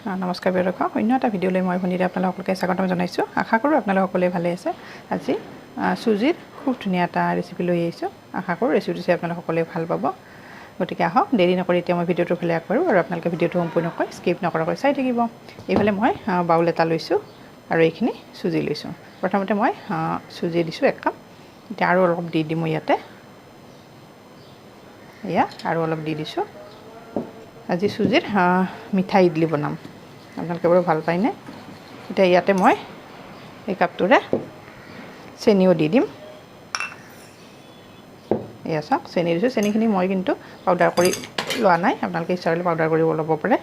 নমস্কাৰ প্ৰিয় দৰ্শক, অন্য এটা ভিডিঅ'লৈ মই ভণ্টিৰে আপোনালোককে স্বাগতম জনাইছোঁ। আশা কৰোঁ আপোনালোক সকলোৱে ভালে আছে। আজি চুজিৰ খুব ধুনীয়া এটা ৰেচিপি লৈ আহিছোঁ। আশা কৰোঁ ৰেচিপিটো চাই আপোনালোক সকলোৱে ভাল পাব। গতিকে আহক, দেৰি নকৰি এতিয়া মই ভিডিঅ'টোৰ ফালে আগবাঢ়োঁ আৰু আপোনালোকে ভিডিঅ'টো সম্পূৰ্ণকৈ স্কিপ নকৰাকৈ চাই থাকিব। এইফালে মই বাউল এটা লৈছোঁ আৰু এইখিনি চুজি লৈছোঁ। প্ৰথমতে মই চুজি দিছোঁ 1 কাপ। এতিয়া আৰু অলপ দি দিম ইয়াতে। এয়া আৰু অলপ দি দিছোঁ। আজি চুজিৰ মিঠা ইডলি বনাম। আপোনালোকে বাৰু ভাল পায়নে? এতিয়া ইয়াতে মই এই কাপটোৰে চেনিও দি দিম। এয়া চাওক, চেনি দিছোঁ। চেনিখিনি মই কিন্তু পাউডাৰ কৰি লোৱা নাই, আপোনালোকে ইচ্ছা কৰিলে পাউডাৰ কৰিব ল'ব পাৰে।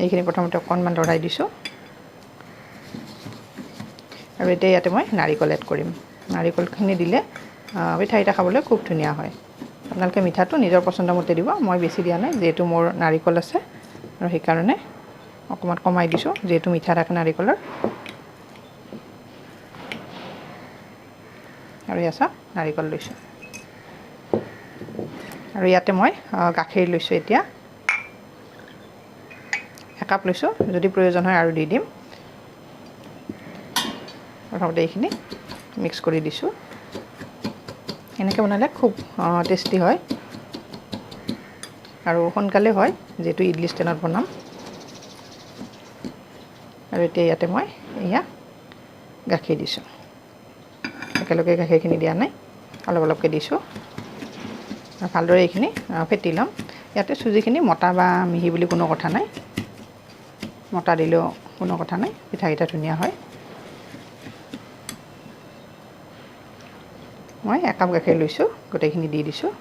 এইখিনি প্ৰথমতে অকণমান লৰাই দিছোঁ আৰু এতিয়া ইয়াতে মই নাৰিকল এড কৰিম। নাৰিকলখিনি দিলে পিঠাকেইটা খাবলৈ খুব ধুনীয়া হয়। আপোনালোকে মিঠাটো নিজৰ পচন্দ মতে দিব। মই বেছি দিয়া নাই, যিহেতু মোৰ নাৰিকল আছে আৰু সেইকাৰণে অকণমান কমাই দিছোঁ, যিহেতু মিঠা থাকে নাৰিকলৰ। আৰু এয়া চাওক, নাৰিকল লৈছোঁ আৰু ইয়াতে মই গাখীৰ লৈছোঁ। এতিয়া 1 কাপ লৈছোঁ, যদি প্ৰয়োজন হয় আৰু দি দিম। প্ৰথমতে এইখিনি মিক্স কৰি দিছোঁ। এনেকৈ বনালে খুব টেষ্টি হয় আৰু সোনকালে হয়, যিহেতু ইডলি ষ্টেণ্ডত বনাম। আৰু এতিয়া ইয়াতে মই এয়া গাখীৰ দিছোঁ। একেলগে গাখীৰখিনি দিয়া নাই, অলপ অলপকৈ দিছোঁ আৰু ভালদৰে এইখিনি ফেটি ল'ম। ইয়াতে চুজিখিনি মতা বা মিহি বুলি কোনো কথা নাই, মতা দিলেও কোনো কথা নাই, পিঠাকেইটা ধুনীয়া হয়। মই 1 কাপ গাখীৰ লৈছোঁ, গোটেইখিনি দি দিছোঁ।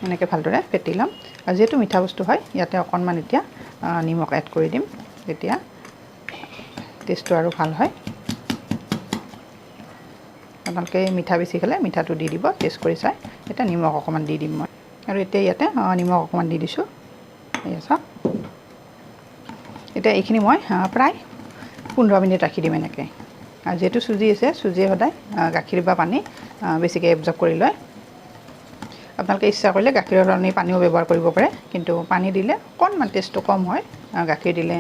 এনেকৈ ভালদৰে ফেটি ল'ম। আৰু যিহেতু মিঠা বস্তু হয়, ইয়াতে অকণমান এতিয়া নিমখ এড কৰি দিম, তেতিয়া টেষ্টটো আৰু ভাল হয়। আপোনালোকে মিঠা বেছি খালে মিঠাটো দি দিব, টেষ্ট কৰি চাই। এতিয়া নিমখ অকণমান দি দিম মই। আৰু এতিয়া ইয়াতে নিমখ অকণমান দি দিছোঁ। এয়া চাওক, এতিয়া এইখিনি মই প্ৰায় 15 মিনিট ৰাখি দিম এনেকৈ। আৰু যিহেতু চুজি আছে, চুজিয়ে সদায় গাখীৰ বা পানী বেছিকৈ এবজৰ্ব কৰি লয়। আপোনালোকে ইচ্ছা কৰিলে গাখীৰৰ সলনি পানীও ব্যৱহাৰ কৰিব পাৰে, কিন্তু পানী দিলে অকণমান টেষ্টটো কম হয়, গাখীৰ দিলে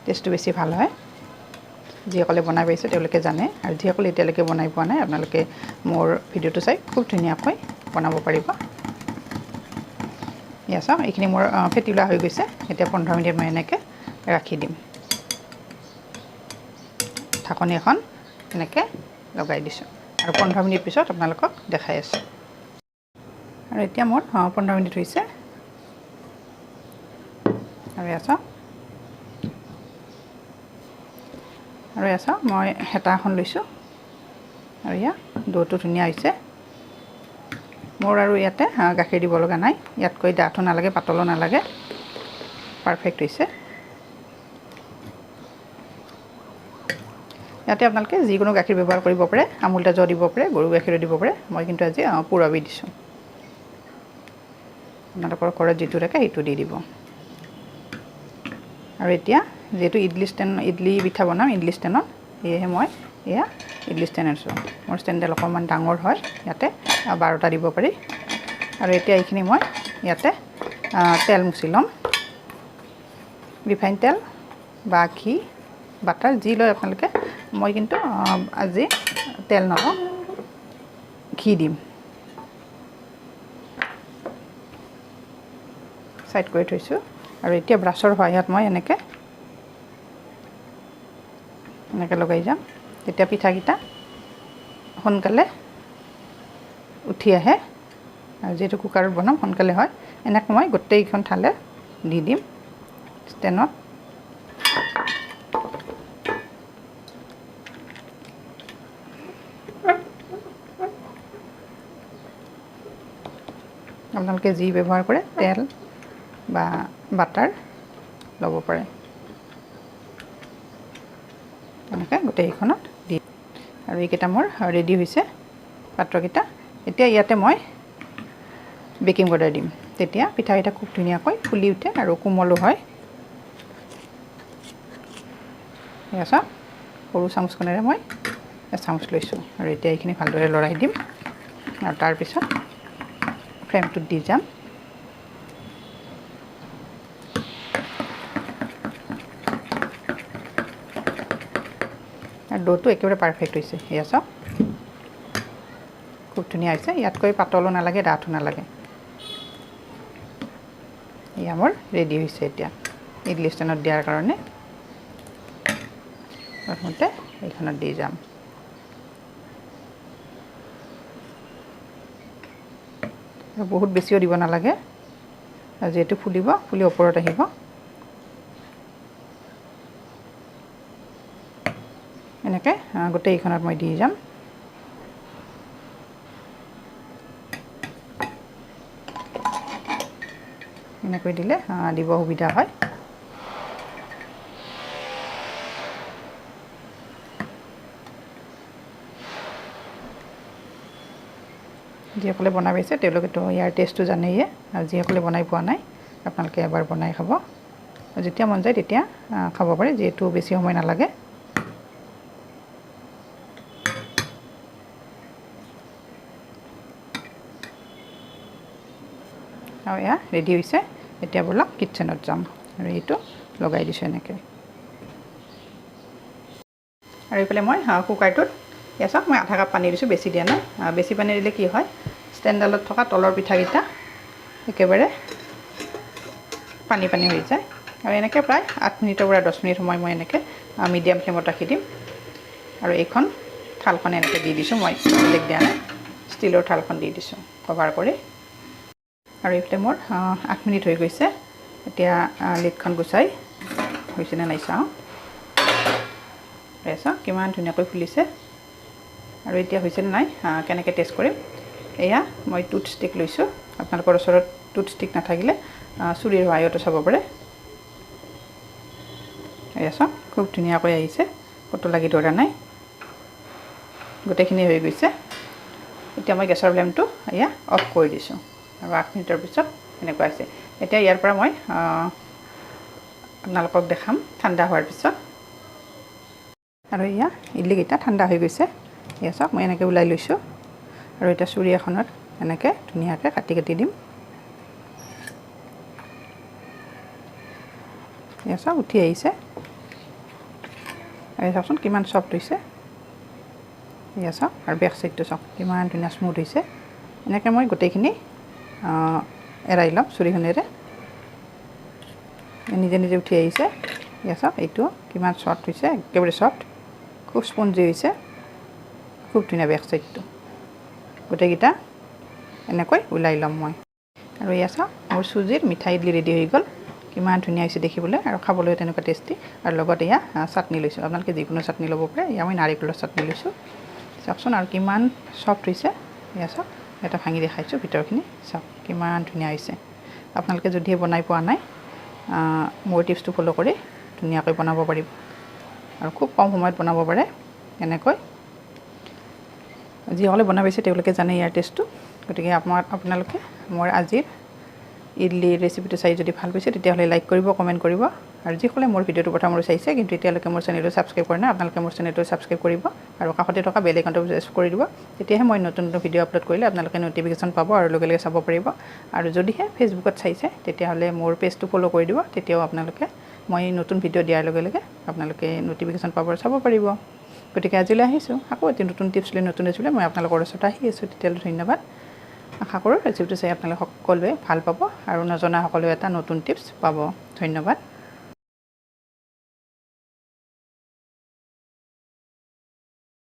টেষ্টটো বেছি ভাল হয়। যিসকলে বনাই পাইছে তেওঁলোকে জানে, আৰু যিসকলে এতিয়ালৈকে বনাই পোৱা নাই, আপোনালোকে মোৰ ভিডিঅ'টো চাই খুব ধুনীয়াকৈ বনাব পাৰিব। এয়া চাওক, এইখিনি মোৰ ফেটি লোৱা হৈ গৈছে। এতিয়া 15 মিনিট মই এনেকৈ ৰাখি দিম। ঢাকনি এখন এনেকৈ লগাই দিছোঁ আৰু 15 মিনিট পিছত আপোনালোকক দেখাই আছোঁ। আৰু এতিয়া মোৰ 15 মিনিট হৈছে। আৰু এয়া চাওক, মই হেতা এখন লৈছোঁ আৰু এয়া ডোটো ধুনীয়া হৈছে। মোৰ আৰু ইয়াতে গাখীৰ দিব লগা নাই, ইয়াতকৈ ডাঠো নালাগে, পাতলো নালাগে, পাৰফেক্ট হৈছে। ইয়াতে আপোনালোকে যিকোনো গাখীৰ ব্যৱহাৰ কৰিব পাৰে, আমুল তাজাও দিব পাৰে, গৰু গাখীৰো দিব পাৰে। মই কিন্তু আজি পুৰবী দিছোঁ। আপোনালোকৰ ঘৰত যিটো থাকে সেইটো দি দিব। আৰু এতিয়া যিহেতু ইডলি পিঠা বনাম ইডলি ষ্টেণ্ডত, সেয়েহে মই এয়া ইডলি ষ্টেণ্ড আনিছোঁ। মোৰ ষ্টেণ্ডডাল অকণমান ডাঙৰ হয়, ইয়াতে 12টা দিব পাৰি। আৰু এতিয়া এইখিনি মই ইয়াতে তেল মুচি ল'ম। ৰিফাইন তেল বা ঘি, বাটাৰ যি লয় আপোনালোকে। মই কিন্তু আজি তেল নলওঁ, ঘি দিম। ছাইড কৰি থৈছোঁ আৰু এতিয়া ব্ৰাছৰ সহায়ত মই এনেকৈ লগাই যাম। তেতিয়া পিঠাকেইটা সোনকালে উঠি আহে, আৰু যিহেতু কুকাৰত বনাম সোনকালে হয়। এনেকৈ মই গোটেইখন ঠালে দি দিম ষ্টেণ্ডত। আপোনালোকে যি ব্যৱহাৰ কৰে, তেল বা বাটাৰ ল'ব পাৰে। এনেকৈ গোটেইখনত দি, আৰু এইকেইটা মোৰ ৰেডি হৈছে পাত্ৰকেইটা। এতিয়া ইয়াতে মই বেকিং পাউডাৰ দিম, তেতিয়া পিঠাকেইটা খুব ধুনীয়াকৈ ফুলি উঠে আৰু কোমলো হয়। এয়া চাওক, সৰু চামুচখনেৰে মই এচামুচ লৈছোঁ আৰু এতিয়া এইখিনি ভালদৰে লৰাই দিম আৰু তাৰপিছত ফ্লেমটোত দি যাম। আৰু ডোটো একেবাৰে পাৰফেক্ট হৈছে, এয়া চাওক খুব ধুনীয়া হৈছে। ইয়াতকৈ পাতলো নালাগে, ডাঠো নালাগে। এয়া মোৰ ৰেডি হৈছে। এতিয়া ইডলি ষ্টেণ্ডত দিয়াৰ কাৰণে প্ৰথমতে এইখনত দি যাম। আৰু বহুত বেছিও দিব নালাগে, যিহেতু ফুলি ওপৰত আহিব। এনেকৈ গোটেইখনত মই দি যাম। এনেকৈ দিলে দিব সুবিধা হয়। যিসকলে বনাই পাইছে তেওঁলোকেতো ইয়াৰ টেষ্টটো জানেই, আৰু যিসকলে বনাই পোৱা নাই আপোনালোকে এবাৰ বনাই খাব। যেতিয়া মন যায় তেতিয়া খাব পাৰে, যিহেতু বেছি সময় নালাগে। আৰু এয়া ৰেডি হৈছে। এতিয়া ব'লক কিটচেনত যাম আৰু এইটো লগাই দিছোঁ এনেকৈ। আৰু এইফালে মই কুকাৰটোত এয়া চাওক মই আধা কাপ পানী দিছোঁ, বেছি দিয়া নাই। বেছি পানী দিলে কি হয়, ষ্টেণ্ডডালত থকা তলৰ পিঠাকেইটা একেবাৰে পানী পানী হৈ যায়। আৰু এনেকৈ প্ৰায় 8 মিনিটৰ পৰা 10 মিনিট সময় মই এনেকৈ মিডিয়াম ফ্লেমত ৰাখি দিম। আৰু এইখন থালখন এনেকৈ দি দিছোঁ, মই বেলেগ দিয়া নাই, ষ্টিলৰ থালখন দি দিছোঁ কভাৰ কৰি। আৰু এইফালে মোৰ 8 মিনিট হৈ গৈছে। এতিয়া লিডখন গুচাই হৈছেনে নাই চাওঁ। চাওক কিমান ধুনীয়াকৈ ফুলিছে। আৰু এতিয়া হৈছেনে নাই কেনেকৈ টেষ্ট কৰিম। এয়া মই টুথ ষ্টিক লৈছোঁ। আপোনালোকৰ ওচৰত টুথ ষ্টিক নাথাকিলে চুৰিৰ সহায়তো চাব পাৰে। এয়া চাওক খুব ধুনীয়াকৈ আহিছে, ক'তো লাগি ধৰা নাই, গোটেইখিনি হৈ গৈছে। এতিয়া মই গেছৰ ফ্লেমটো এয়া অফ কৰি দিছোঁ আৰু 8 মিনিটৰ পিছত এনেকুৱা হৈছে। এতিয়া ইয়াৰ পৰা মই আপোনালোকক দেখাম ঠাণ্ডা হোৱাৰ পিছত। আৰু এয়া ইডলিকেইটা ঠাণ্ডা হৈ গৈছে। এয়া চাওক মই এনেকৈ ওলাই লৈছোঁ আৰু এতিয়া চুৰি এখনত এনেকৈ ধুনীয়াকৈ কাটি কাটি দিম। এয়া চাওক উঠি আহিছে। আৰু চাওকচোন কিমান চফ্ট হৈছে। এয়া চাওক আৰু বেক চাইডটো চাওক কিমান ধুনীয়া স্মুথ হৈছে। এনেকৈ মই গোটেইখিনি এৰাই ল'ম চুৰিখনেৰে। নিজে নিজে উঠি আহিছে। এয়া চাওক এইটো কিমান চফ্ট হৈছে, একেবাৰে চফ্ট, খুব স্পঞ্জি হৈছে, খুব ধুনীয়া বেক চাইডটো। গোটেইকেইটা এনেকৈ ওলাই ল'ম মই। আৰু এয়া চাওক মোৰ চুজিৰ মিঠা ইডলি ৰেডি হৈ গ'ল। কিমান ধুনীয়া হৈছে দেখিবলৈ আৰু খাবলৈ তেনেকুৱা টেষ্টি। আৰু লগত এয়া চাটনি লৈছোঁ, আপোনালোকে যিকোনো চাটনি ল'ব পাৰে। এয়া মই নাৰিকলৰ চাটনি লৈছোঁ। চাওকচোন আৰু কিমান চফ্ট হৈছে। এয়া চাওক এটা ভাঙি দেখাইছোঁ ভিতৰখিনি, চাওক কিমান ধুনীয়া হৈছে। আপোনালোকে যদিহে বনাই পোৱা নাই মোৰ টিপছটো ফ'ল' কৰি ধুনীয়াকৈ বনাব পাৰিব আৰু খুব কম সময়ত বনাব পাৰে এনেকৈ। যিসকলে বনাই পাইছে তেওঁলোকে জানে ইয়াৰ টেষ্টটো। গতিকে আপোনালোকে মোৰ আজিৰ ইডলিৰ ৰেচিপিটো চাই যদি ভাল পাইছে তেতিয়াহ'লে লাইক কৰিব, কমেণ্ট কৰিব। আৰু যিসকলে মোৰ ভিডিঅ'টো প্ৰথমতে চাইছে কিন্তু এতিয়ালৈকে মোৰ চেনেলটো ছাবস্ক্ৰাইব কৰা নাই, আপোনালোকে মোৰ চেনেলটো ছাবস্ক্ৰাইব কৰিব আৰু কাষতে থকা বেল আইকনটো প্ৰেছ কৰি দিব। তেতিয়াহে মই নতুন নতুন ভিডিঅ' আপলোড কৰিলে আপোনালোকে ন'টিফিকেশ্যন পাব আৰু লগে লগে চাব পাৰিব। আৰু যদিহে ফেচবুকত চাইছে তেতিয়াহ'লে মোৰ পেজটো ফ'ল' কৰি দিব। তেতিয়াও আপোনালোকে মই নতুন ভিডিঅ' দিয়াৰ লগে লগে আপোনালোকে ন'টিফিকেশ্যন পাব আৰু চাব পাৰিব। গতিকে আজিলৈ আহিছোঁ, আকৌ এটি নতুন টিপছ লৈ নতুন ৰেচিপি মই আপোনালোকৰ ওচৰত আহি আছোঁ। তেতিয়ালৈ ধন্যবাদ। আশা কৰোঁ ৰেচিপিটো চাই আপোনালোকে সকলোৱে ভাল পাব আৰু নজনা সকলোৱে এটা নতুন টিপছ পাব। ধন্যবাদ।